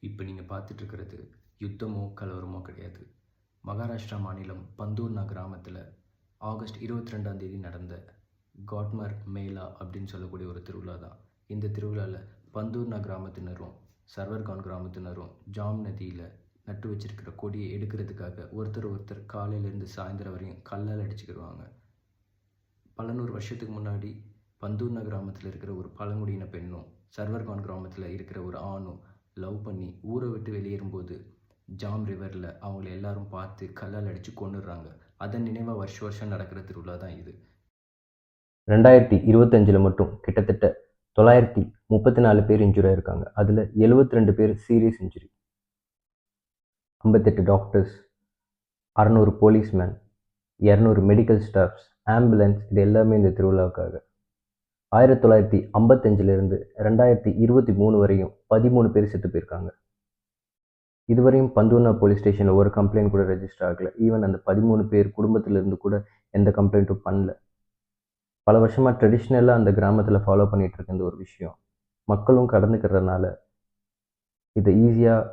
இப்போ நீங்கள் பார்த்துட்ருக்கிறது யுத்தமோ கலவரமோ கிடையாது. மகாராஷ்டிரா மாநிலம் பந்தூர்னா கிராமத்தில் ஆகஸ்ட் 22ஆம் தேதி நடந்த காட்மர் மேளா அப்படின்னு சொல்லக்கூடிய ஒரு திருவிழா தான். இந்த திருவிழாவில் பந்தூர்னா கிராமத்தினரும் சர்வர்கான் கிராமத்தினரும் ஜாம் நதியில் நட்டு வச்சிருக்கிற கொடியை எடுக்கிறதுக்காக ஒருத்தர் காலையிலேருந்து சாயந்தரம் வரையும் கல்லால் அடிச்சுக்கிடுவாங்க. பல நூறு வருஷத்துக்கு முன்னாடி பந்தூர்னா கிராமத்தில் இருக்கிற ஒரு பழங்குடியின பெண்ணும் சர்வர்கான் கிராமத்தில் இருக்கிற ஒரு ஆணும் லவ் பண்ணி ஊரை விட்டு வெளியேறும்போது ஜாம் ரிவரில் அவங்கள எல்லாரும் பார்த்து கல்லால் அடித்து கொன்னுடுறாங்க. அதன் நினைவாக வருஷம் நடக்கிற திருவிழா தான் இது. 2025 மட்டும் கிட்டத்தட்ட 934 பேர் இன்ஜூரி ஆயிருக்காங்க. அதில் 72 பேர் serious injury. 58 doctors, 600 policeman, 200 medical staffs, ambulance, இது எல்லாமே இந்த திருவிழாவுக்காக. 1955 2023 வரையும் 13 பேர் செத்து போயிருக்காங்க. இதுவரையும் பந்தூர்னா போலீஸ் ஸ்டேஷனில் ஒரு கம்ப்ளைண்ட் கூட ரெஜிஸ்டர் ஆகலை. ஈவன் அந்த 13 பேர் குடும்பத்திலிருந்து கூட எந்த கம்ப்ளைண்ட்டும் பண்ணல. பல வருஷமாக ட்ரெடிஷ்னலாக அந்த கிராமத்தில் ஃபாலோ பண்ணிகிட்டு இருக்க இந்த ஒரு விஷயம் மக்களும் கடந்துக்கிறதுனால இதை ஈஸியாக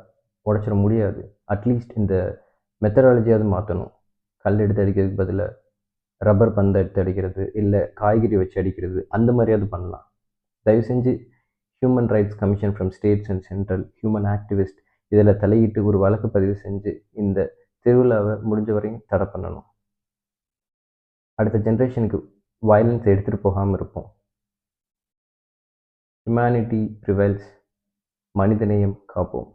உடைச்சிட முடியாது. அட்லீஸ்ட் இந்த மெத்தடாலஜியாவது மாற்றணும். கல் எடுத்து அடிக்கிறதுக்கு பதிலாக ரப்பர் பந்தை எடுத்து அடிக்கிறது, இல்லை காய்கறி வச்சு அடிக்கிறது, அந்த மாதிரியாவது பண்ணலாம். தயவு செஞ்சு human rights commission from states and central, human activist இதில் தலையிட்டு ஒரு வழக்கு பதிவு செஞ்சு இந்த திருவிழாவை முடிஞ்ச வரையும் தடை பண்ணணும். அடுத்த ஜென்ரேஷனுக்கு வயலன்ஸ் எடுத்துகிட்டு போகாமல் இருப்போம். Humanity prevails. மனிதநேயம் காப்போம்.